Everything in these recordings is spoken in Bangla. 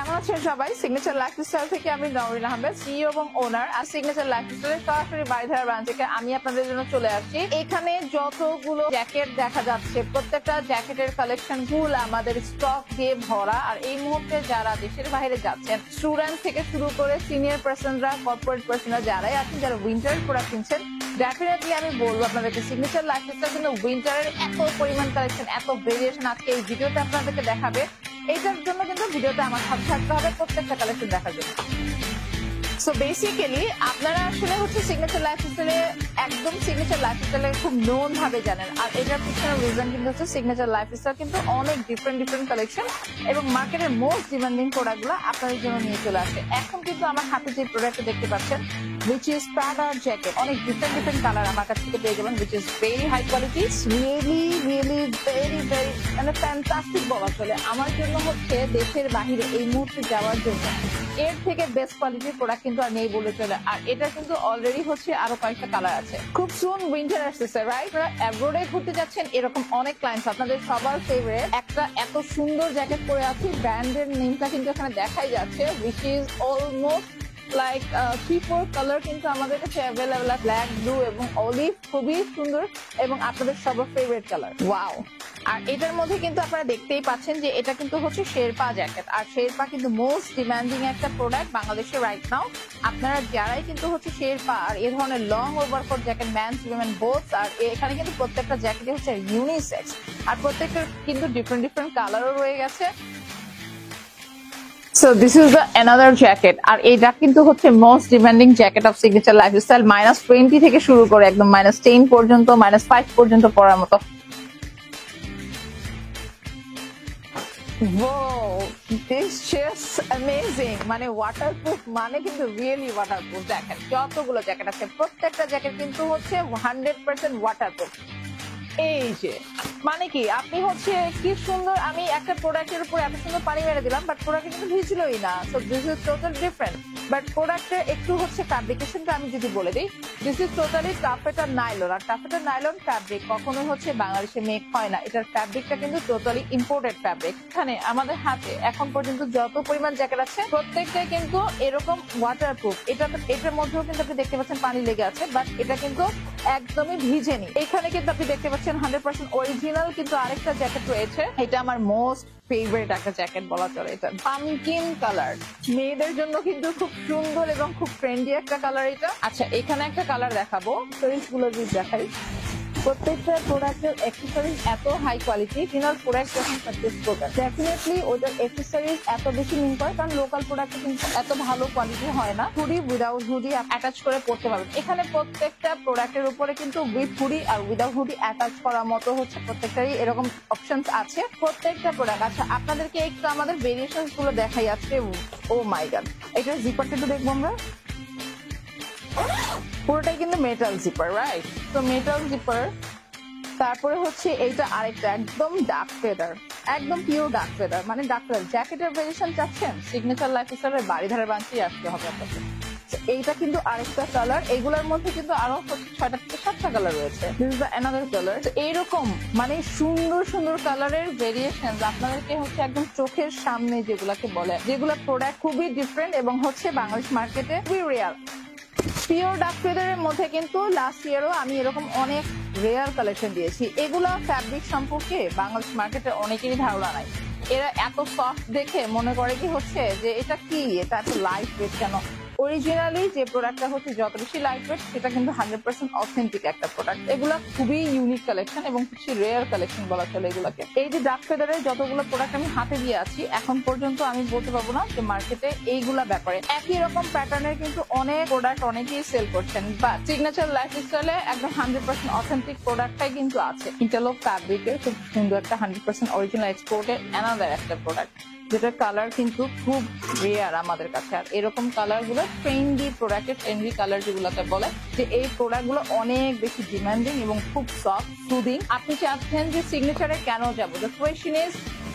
কেমন আছেন সবাই? সিগনেচার লাইফস্টাইল থেকে আমি নওরিন আহমেদ, সিইও এবং ওনার। আর সিগনেচার লাইফস্টাইলের সরাসরি বারিধারা ব্রাঞ্চ থেকে আমি আপনাদের জন্য চলে আসছি। এখানে যতগুলো জ্যাকেট দেখা যাচ্ছে প্রত্যেকটা জ্যাকেটের কালেকশন গুলো আমাদের স্টক দিয়ে ভরা। আর এই মুহূর্তে যারা দেশের বাইরে যাচ্ছেন, স্টুডেন্ট থেকে শুরু করে সিনিয়র পার্সনরা, কর্পোরেট পার্সনরা যারাই আছেন, যারা উইন্টার প্রোডাক্ট কিনছেন, ডেফিনেটলি আমি বলবো আপনাদেরকে সিগনেচার লাইফস্টাইল কিন্তু উইন্টারের এত পরিমাণ কালেকশন, এত ভেরিয়েশন আজকে এই ভিডিওতে আপনাদেরকে দেখাবে। এইটার জন্য কিন্তু ভিডিওটা আমার সাথে থাকতে হবে প্রত্যেকটা কালেকশন দেখার জন্য। সো বেসিক্যালি আপনারা আসলে হচ্ছে সিগনেচার লাইফস্টাইলে একদম সিগনেচার লাইফস্টাইলে খুব নোন ভাবে জানেন। আর এটার পিছনে রিজন কিন্তু হচ্ছে সিগনেচার লাইফস্টাইল কিন্তু অনেক ডিফারেন্ট কালেকশন এবং মার্কেটের মোস্ট ডিমান্ডিং প্রোডাক্টগুলো আপনাদের জন্য নিয়ে চলে আসে। এখন কিন্তু আমার হাতে যে প্রোডাক্টটা দেখতে পাচ্ছেন, which is Prada jacket, অনেক ডিফারেন্ট কালার আমার কাছ থেকে পেয়ে যাবেন, which is very high quality, really very মানে ফ্যান্টাস্টিক বলা চলে। আমার জন্য হচ্ছে দেশের বাহিরে এই মুহূর্তে যাওয়ার জন্য এর থেকে বেস্ট কোয়ালিটির প্রোডাক্ট কিন্তু আর নেই বলে চলে। আর এটা কিন্তু অলরেডি হচ্ছে আরো কয়েকটা কালার আছে। খুব সুন উইন্টার আসতেছে, রাইট? আপনারা অ্যাব্রোডে ঘুরতে যাচ্ছেন, এরকম অনেক ক্লায়েন্টস আপনাদের সবার ফেভারিট একটা এত সুন্দর জ্যাকেট পরে আছি, ব্র্যান্ডের নেমটা কিন্তু এখানে দেখাই যাচ্ছে, which is almost like 3-4 colour কিন্তু আমাদের কাছে অ্যাভেলেবল, ব্ল্যাক, ব্লু এবং অলিভ, খুবই সুন্দর এবং আপনাদের সবার ফেভারিট কালার। ওয়াও! আর এটার মধ্যে কিন্তু আপনারা দেখতেই পাচ্ছেন যে এটা কিন্তু হচ্ছে শেরপা জ্যাকেট। আর শেরপা কিন্তু মোস্ট ডিমান্ডিং একটা প্রোডাক্ট বাংলাদেশে রাইট নাও। আপনারা যারাই কিন্তু হচ্ছে শেরপা আর এই ধরনের long overcoat jacket, men's women both, আর এখানে কিন্তু প্রত্যেকটা জ্যাকেটে হচ্ছে ইউনিসেক্স আর প্রত্যেকটার কিন্তু ডিফারেন্ট কালারও রয়ে গেছে। So this is the another jacket, আর এটা কিন্তু হচ্ছে most demanding jacket of signature lifestyle. -20 থেকে শুরু করে একদম -10 পর্যন্ত, -5 পর্যন্ত পরার মতো। Wow, this just amazing, মানে ওয়াটারপ্রুফ, মানে কিন্তু রিয়েলি ওয়াটারপ্রুফ। দেখেন যতগুলো জ্যাকেট আছে প্রত্যেকটা জ্যাকেট কিন্তু হচ্ছে 100% ওয়াটারপ্রুফ। এই যে মানে কি আপনি হচ্ছে কি সুন্দর, আমি একটা প্রোডাক্টের উপর এত সুন্দর পানি মেরে দিলাম, বাট প্রোডাক্ট কিন্তু ভিজলোই না। So this is total different. But প্রোডাক্টের একটু হচ্ছে ফ্যাব্রিকেশনটা আমি যদি বলে দিই, দিস ইজ টোটালি টাফেটার নাইলন। আর টাফেটার নাইলন ফ্যাব্রিক কখনোই হচ্ছে বাংলাদেশে মেক হয় না, এটার ফ্যাব্রিকটা কিন্তু টোটালি ইম্পোর্টেড ফ্যাব্রিক। এখানে আমাদের হাতে এখন পর্যন্ত যত পরিমাণ জ্যাকেট আছে প্রত্যেকটাই কিন্তু এরকম ওয়াটারপ্রুফ। এটার মধ্যেও কিন্তু আপনি দেখতে পাচ্ছেন পানি লেগে আছে, বাট এটা কিন্তু একদমই ভিজেনি। এখানে কিন্তু আপনি দেখতে পাচ্ছেন 100% অরিজিনাল কিন্তু আরেকটা জ্যাকেট রয়েছে, এটা আমার মোস্ট ফেভারিট একটা জ্যাকেট বলা চলে। এটা পামকিন কালার, মেয়েদের জন্য কিন্তু খুব সুন্দর এবং খুব ট্রেন্ডি একটা কালার এটা। আচ্ছা, এখানে একটা কালার দেখাবো, গুলো যদি দেখাই, প্রত্যেকটা প্রোডাক্টের অ্যাক্সেসরিজ এত হাই কোয়ালিটি। ফিনাল প্রোডাক্ট যখন পারচেজ করবেন ডেফিনেটলি ওটার অ্যাক্সেসরিজ এত বেশি মিন করে, কারণ লোকাল প্রোডাক্টে কিন্তু এত ভালো কোয়ালিটি হয় না। হুডি উইদাউট হুডি অ্যাটাচ করে পড়তে পারবেন। এখানে প্রত্যেকটা প্রোডাক্টের উপরে কিন্তু উইথ হুডি আর উইদাউট হুডি অ্যাটাচ করার মতো হচ্ছে প্রত্যেকটারই এরকম অপশনস আছে প্রত্যেকটা প্রোডাক্ট। আচ্ছা, আপনাদেরকে একটু আমাদের ভেরিয়েশনস গুলো দেখাই আছে। ও মাই গড, এটার জিপারটা একটু দেখবো আমরা। পুরোটাই কিন্তু মেটাল জিপার, রাইট? তো মেটাল জিপার, তারপরে হচ্ছে এইটা আরেকটা একদম ডার্ক ফেদার, একদম পিওর ডার্ক ফেদার, মানে ডার্ক ফেদার। জ্যাকেটের ভেরিয়েশন চাচ্ছেন, সিগনেচার লাইফস্টাইলের বারিধারা ব্রাঞ্চে আসতে হবে আপনাদের। এইটা কিন্তু আরেকটা কালার, এগুলোর মধ্যে কিন্তু আরো 6টা থেকে 7টা কালার রয়েছে। This is the another colour. এইরকম মানে সুন্দর কালারের ভেরিয়েশন আপনাদেরকে হচ্ছে একদম চোখের সামনে যেগুলাকে বলে, যেগুলো প্রোডাক্ট খুবই ডিফারেন্ট এবং হচ্ছে বাংলাদেশ মার্কেটে খুবই রেয়ার। পিওর ডার্ক ফেদারের মধ্যে কিন্তু লাস্ট ইয়ারও আমি এরকম অনেক রেয়ার কালেকশন দিয়েছি। এগুলো ফ্যাব্রিক সম্পর্কে বাংলাদেশ মার্কেটে অনেকেরই ধারণা নাই। এরা এত সফট দেখে মনে করে কি হচ্ছে যে এটা কি, এটা এত লাইট ওয়েট কেন। অরিজিনালি যে প্রোডাক্টটা হচ্ছে যত বেশি লাইট ওয়েট, সেটা কিন্তু 100% অথেন্টিক একটা প্রোডাক্ট। এগুলো খুবই ইউনিক কালেকশন এবং খুবই রেয়ার কালেকশন বলা চলে এগুলোকে। এই যে ডার্ক ফেদারের যতগুলো প্রোডাক্ট আমি হাতে দিয়ে আছি, এখন পর্যন্ত আমি বলতে পারবো না যে মার্কেটে এইগুলা ব্যাপারে একই রকম প্যাটার্নের কিন্তু অনেক প্রোডাক্ট অনেকেই সেল করছেন, বা সিগনেচার লাইফস্টাইলে একদম 100% অথেন্টিক প্রোডাক্টটাই কিন্তু আছে। ইন্টারলক ফ্যাব্রিকের খুব সুন্দর একটা 100% অরিজিনাল এক্সপোর্টের অ্যানাদার একটা প্রোডাক্ট, যেটার কালার কিন্তু খুব রেয়ার আমাদের কাছে। আর এরকম কালার গুলো ট্রেন্ডি প্রোডাক্টের ট্রেন্ডি কালার যেগুলোকে বলে, যে এই প্রোডাক্ট গুলো অনেক বেশি ডিমান্ডিং এবং খুব সফট সুদিং। আপনি চাচ্ছেন যে সিগনেচারে কেন যাবো, the question is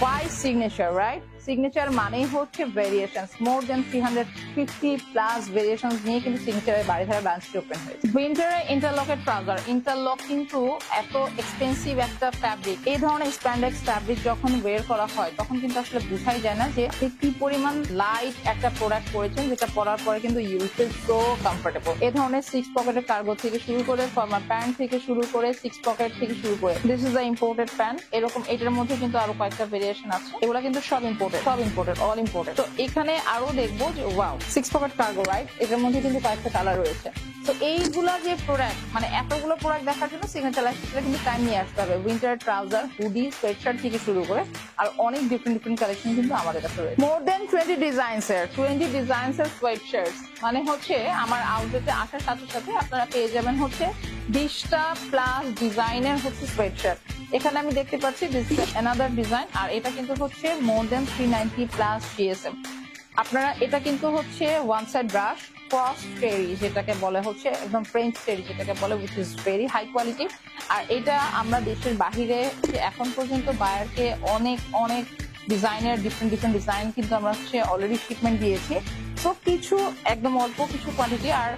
why signature, right? Signature মানেই হচ্ছে ভেরিয়েশনস, মোর দেন 350+ ভেরিয়েশনস নিয়ে কিন্তু সিগনেচারের বাড়িধারা ব্রাঞ্চটি ওপেন হয়েছে। উইন্টারে ইন্টারলকের ট্রাউজার, ইন্টারলক কিন্তু এত এক্সপেন্সিভ একটা ফ্যাব্রিক, এই ধরনের স্প্যান্ডেক্স ফ্যাব্রিক যখন ওয়্যার করা হয় তখন কিন্তু আসলে বোঝাই যায় না যে কি পরিমাণ লাইট একটা প্রোডাক্ট পরেছেন, যেটা পরার পরে কিন্তু ইউ ফিল সো কমফোর্টেবল। এই ধরনের 6 পকেটের কার্গো থেকে শুরু করে, ফর্মাল প্যান্ট থেকে শুরু করে, 6 পকেট থেকে শুরু করে, this is the imported pant. এরকম এটার মধ্যে কিন্তু আরো কয়েকটা ভেরিয়েশন আছে, এগুলা কিন্তু সব ইম্পোর্টেড, অল ইম্পোর্টেড। তো এখানে আরো দেখবো যে ওয়াও 6 পকেট কার্গো, রাইট? এটার মধ্যে কিন্তু কয়েকটা কালার রয়েছে। তো এইগুলা যে প্রোডাক্ট, মানে এতগুলো প্রোডাক্ট দেখার জন্য সিগনেচার লাইফস্টাইলে কিন্তু টাইম নিয়ে আসতে হবে। উইন্টার ট্রাউজার, হুডি, সোয়েটশার্ট থেকে শুরু করে আর অনেক ডিফারেন্ট কালেকশন কিন্তু আমাদের কাছে রয়েছে। মোর দেন 20 ডিজাইনস এর সোয়েটশার্টস, মানে হচ্ছে আমার আউটলেটে আসার সাথে সাথে আপনারা পেয়ে যাবেন হচ্ছে 20টা প্লাস ডিজাইনের হচ্ছে সোয়েটশার্ট। এখানে আমি দেখতে পাচ্ছি দিস ইজ অ্যানাদার ডিজাইন, আর এটা কিন্তু হচ্ছে মোর দেন 390+ GSM। আপনারা এটা কিন্তু হচ্ছে one side brush cross terry, যেটাকে বলে হচ্ছে একদম ফ্রেঞ্চ টেরি যেটাকে বলে, which is very high quality. আর এটা আমরা দেশের বাহিরে এখন পর্যন্ত বায়ারকে অনেক অনেক ডিজাইনের ডিফারেন্ট ডিজাইন কিন্তু আমরা হচ্ছে অলরেডি শিপমেন্ট দিয়েছি। তো কিছু একদম অল্প কিছু কোয়ান্টিটি, আর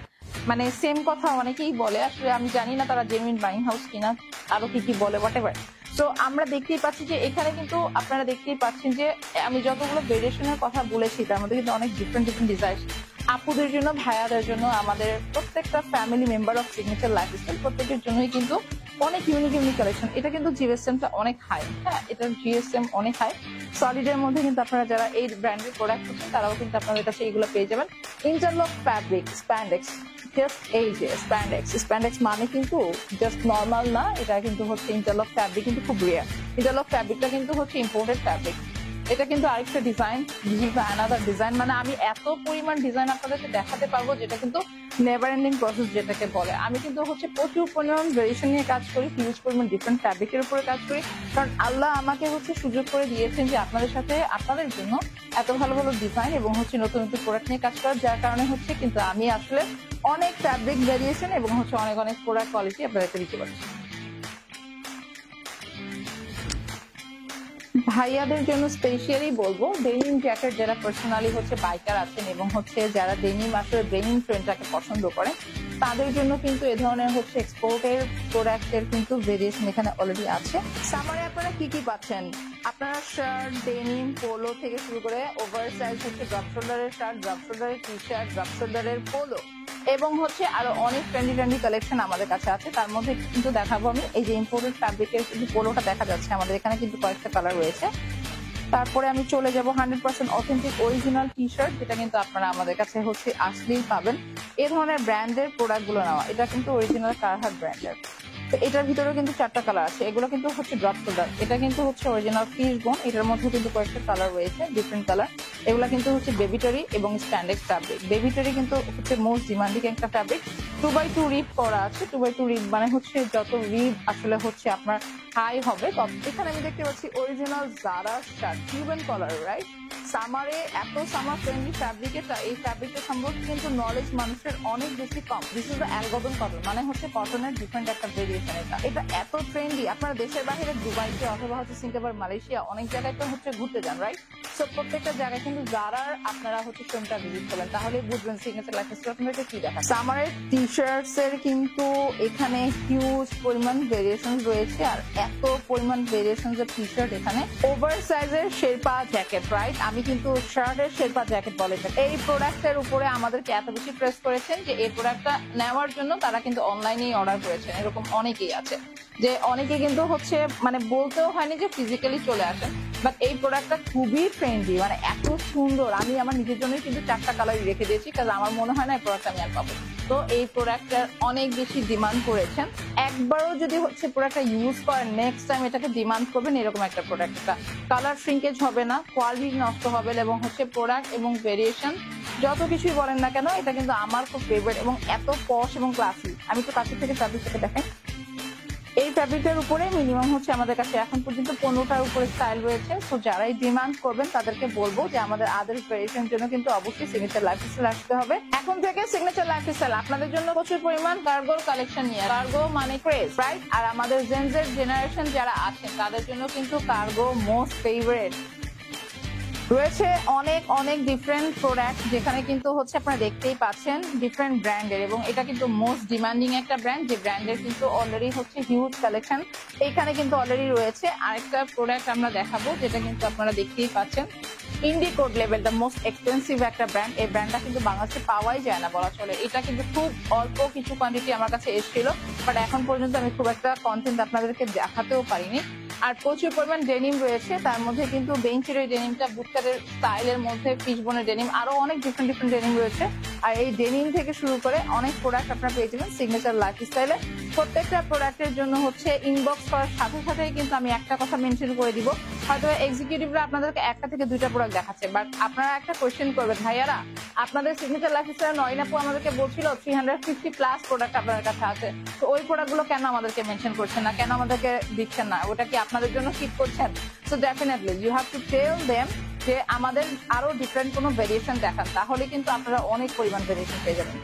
মানে সেম কথা অনেকেই বলে, আসলে আমি জানি না তারা জেনুইন বাইং হাউস কিনা, আরো কি বলে হোয়াটএভার। তো আমরা দেখতেই পাচ্ছি যে এখানে কিন্তু আপনারা দেখতেই পাচ্ছেন যে আমি যতগুলো ভেরিয়েশনের কথা বলেছি তার মধ্যে কিন্তু অনেক ডিফারেন্ট ডিজাইন আপুদের জন্য, ভাইয়াদের জন্য, আমাদের প্রত্যেকটা family member of signature lifestyle প্রত্যেকের জন্যই কিন্তু অনেক ইউনিক কালেকশন। এটা কিন্তু জিএসএমটা অনেক হাই, হ্যাঁ এটার জিএসএম অনেক হাই। সলিডের মধ্যে কিন্তু আপনারা যারা এই ব্র্যান্ডের প্রোডাক্ট করছেন তারাও কিন্তু আপনাদের কাছে এইগুলো পেয়ে যাবেন। ইন্টারলক ফ্যাব্রিক, স্প্যান্ডেক্স, জাস্ট এই যে স্প্যান্ডেক্স মানে কিন্তু জাস্ট নর্মাল না, এটা কিন্তু হচ্ছে ইন্টারলক ফ্যাব্রিক, কিন্তু খুব রেয়ার। ইন্টারলক ফ্যাব্রিকটা কিন্তু হচ্ছে ইম্পোর্টেড ফ্যাব্রিক। এটা কিন্তু আরেকটা ডিজাইন, অ্যানাদার ডিজাইন, মানে আমি এত পরিমাণ ডিজাইন আপনাদেরকে দেখাতে পারবো যেটা কিন্তু নেভার এন্ডিং প্রসেস যেটাকে বলে। আমি কিন্তু হচ্ছে প্রচুর পরিমাণ ভেরিয়েশন নিয়ে কাজ করি, হিউজ পরিমাণ ডিফারেন্ট ফ্যাব্রিকের উপরে কাজ করি, কারণ আল্লাহ আমাকে হচ্ছে সুযোগ করে দিয়েছেন যে আপনাদের সাথে আপনাদের জন্য এত ভালো ভালো ডিজাইন এবং হচ্ছে নতুন প্রোডাক্ট নিয়ে কাজ করার, যার কারণে হচ্ছে কিন্তু আমি আসলে অনেক ফ্যাব্রিক ভেরিয়েশন এবং হচ্ছে অনেক প্রোডাক্ট কোয়ালিটি আপনাদেরকে দিতে পারছি। ভাইয়াদের জন্য স্পেশালি বলবো ডেনিম জ্যাকেট, যারা পার্সোনালি হচ্ছে বাইকার আছেন এবং হচ্ছে যারা ডেনিম আসলে ডেনিম ট্রেন্ডটাকে পছন্দ করেন, তাদের জন্য কিন্তু এ ধরনের হচ্ছে এক্সপোর্টের প্রোডাক্টের কিন্তু ভেরিয়েশন এখানে অলরেডি আছে। সামারে আপনারা কি পাচ্ছেন, আপনারা শার্ট, ডেনিম, পোলো থেকে শুরু করে ওভার সাইজ হচ্ছে ড্রপ শোল্ডারের শার্ট, ড্রপ শোল্ডারের টি শার্ট, ড্রপ শোল্ডারের পোলো এবং হচ্ছে আরো অনেক ট্রেন্ডি কালেকশন আমাদের কাছে আছে। তার মধ্যে কিন্তু দেখাবো আমি এই যে ইম্পোর্টেড ফ্যাব্রিকের কিন্তু পোলোটা দেখা যাচ্ছে আমাদের এখানে কিন্তু কয়েকটা কালার রয়েছে। তারপরে আমি চলে যাব 100% অথেন্টিক অরিজিনাল টি শার্ট, যেটা কিন্তু আপনারা আমাদের কাছে হচ্ছে আসলেই পাবেন। এই ধরনের ব্র্যান্ডের প্রোডাক্ট গুলো নেওয়া, এটা কিন্তু অরিজিনাল কারহাট ব্র্যান্ডের। তো এটার ভিতরেও কিন্তু 4টা কালার আছে, এগুলো কিন্তু হচ্ছে ড্রপ শোল্ডার, এটা কিন্তু হচ্ছে অরিজিনাল ফিশ বোন, এটার মধ্যে কিন্তু কয়েকটা কালার রয়েছে ডিফারেন্ট কালার। এগুলো কিন্তু হচ্ছে বেবিটারি এবং স্প্যান্ডেক্স ফ্যাব্রিক। বেবিটারি কিন্তু হচ্ছে মোস্ট ডিমান্ডিং একটা ফ্যাব্রিক, 2x2 রিব করা আছে। 2x2 রিব মানে হচ্ছে যত রিব আসলে হচ্ছে আপনার হাই হবে তত। এখানে আমি দেখতে পাচ্ছি অরিজিনাল জারা শার্ট, কিউবান কলার, রাইট? সামারে এত সামার ফ্রেন্ডলি ফ্যাব্রিক, এই ফ্যাব্রিকটা সম্পর্কে কিন্তু নলেজ মানুষের অনেক বেশি কম। দিস ইজ দ্য অ্যালগোদন কটন, মানে হচ্ছে কটনের ডিফারেন্ট একটা ভেরিয়েশন। এটা এত ট্রেন্ডি, আপনারা দেশের বাইরে দুবাইতে অথবা হচ্ছে সিঙ্গাপুর, মালয়েশিয়া অনেক জায়গায় তো হচ্ছে ঘুরতে যান, রাইট? সো প্রত্যেকটা জায়গায় কিন্তু জারার আপনারা হচ্ছে শোরুমটা ভিজিট করবেন, তাহলে বুঝবেন সিগনেচার লাইফস্টাইল আপনাদেরকে কি দেখা। সামারের টি শার্টস এর কিন্তু এখানে হিউজ পরিমাণ ভেরিয়েশন রয়েছে, আর এত পরিমাণ ভেরিয়েশন এর টি শার্ট এখানে। ওভার সাইজের শেরপা জ্যাকেট, রাইট? আমি কিন্তু শার্টের শেরপা জ্যাকেট বলে থাকি। এই প্রোডাক্টের উপরে আমাদেরকে এত বেশি প্রেস করেছেন যে এই প্রোডাক্টটা নেওয়ার জন্য তারা কিন্তু অনলাইনেই অর্ডার করেছেন। এরকম অনেকেই আছে যে অনেকে কিন্তু হচ্ছে মানে বলতেও হয়নি যে ফিজিক্যালি চলে আসেন, বাট এই প্রোডাক্টটা খুবই ট্রেন্ডি, মানে এত সুন্দর। আমি আমার নিজের জন্য কিন্তু 4টা কালারই রেখে দিয়েছি, কারণ আমার মনে হয় না এই প্রোডাক্ট আমি আর পাবো। তো এই প্রোডাক্টটার অনেক বেশি ডিমান্ড করেছেন, একবারও যদি হচ্ছে প্রোডাক্টটা ইউজ করেন নেক্সট টাইম এটাকে ডিমান্ড করবেন। এরকম একটা প্রোডাক্ট, এটা কালার শ্রিঙ্কেজ হবে না, কোয়ালিটি নষ্ট হবে না, এবং হচ্ছে প্রোডাক্ট এবং ভেরিয়েশন যত কিছুই বলেন না কেন এটা কিন্তু আমার খুব ফেভারিট এবং এত পশ এবং ক্লাসি। আমি তো কাছে থেকে ফ্যাব্রিকটাকে দেখাই। এই ফ্যাব্রিকের উপরে মিনিমাম হচ্ছে আমাদের কাছে এখন পর্যন্ত 15টার উপরে স্টাইল রয়েছে। তো যারাই ডিমান্ড করবেন তাদেরকে বলবো যে আমাদের আদার্স ভেরিয়েশনের জন্য কিন্তু অবশ্যই সিগনেচার লাইফস্টাইল আসতে হবে। এখন থেকে সিগনেচার লাইফস্টাইল আপনাদের জন্য প্রচুর পরিমাণ কার্গোর কালেকশন নিয়ে, কার্গো মানে ক্রেজ, রাইট? আর আমাদের জেনজের জেনারেশন যারা আছেন তাদের জন্য কিন্তু কার্গো মোস্ট ফেভারিট। রয়েছে অনেক অনেক ডিফারেন্ট প্রোডাক্ট, যেখানে কিন্তু হচ্ছে আপনারা দেখতেই পাচ্ছেন ডিফারেন্ট ব্র্যান্ডের, এবং এটা কিন্তু মোস্ট ডিমান্ডিং একটা ব্র্যান্ড, যে ব্র্যান্ডের কিন্তু অলরেডি হচ্ছে হিউজ কালেকশন এইখানে কিন্তু অলরেডি রয়েছে। আরেকটা প্রোডাক্ট আমরা দেখাবো, যেটা কিন্তু আপনারা দেখতেই পাচ্ছেন ইন্ডিকোড লেভেল, দ্য মোস্ট এক্সপেন্সিভ একটা ব্র্যান্ড। এই ব্র্যান্ডটা কিন্তু বাংলাদেশে পাওয়াই যায় না বলা চলে। এটা কিন্তু খুব অল্প কিছু কোয়ান্টিটি আমার কাছে এসেছিল, বাট এখন পর্যন্ত আমি খুব একটা কন্টেন্ট আপনাদেরকে দেখাতেও পারিনি। আর প্রচুর পরিমাণ ডেনিম রয়েছে, তার মধ্যে কিন্তু বেঞ্চের এই ডেনিমটা, বুটকাটের স্টাইলের মধ্যে ফিশবোনের ডেনিম, আরো অনেক ডিফারেন্ট ডিফারেন্ট ডেনিম রয়েছে। আর এই ডেনিম থেকে শুরু করে অনেক প্রোডাক্ট আপনারা পেয়ে যাবেন সিগনেচার লাইফস্টাইলে। প্রত্যেকটা প্রোডাক্টের জন্য হচ্ছে ইনবক্স করার সাথে সাথেই কিন্তু আমি একটা কথা মেনশন করে দিব, হয়তো এক্সিকিউটিভরা আপনাদেরকে একটা থেকে দুইটা প্রোডাক্ট দেখাচ্ছে, বাট আপনারা একটা কোয়েশ্চেন করবেন, ভাইয়ারা আপনাদের সিগনেচার লাইফস্টাইল নয়ন আপু আমাদেরকে বলছিল 350 প্লাস প্রোডাক্ট আপনাদের কাছে আছে, তো ওই প্রোডাক্টগুলো কেন আমাদেরকে মেনশন করছেন না, কেন আমাদেরকে দিচ্ছেন না? ওটা কি আপনাদের জন্য ঠিক করছেন? So definitely you have to tell them যে আমাদের আরো ডিফারেন্ট কোনো ভেরিয়েশন দেখান, তাহলে কিন্তু আপনারা অনেক পরিমাণ ভেরিয়েশন পেয়ে যাবেন।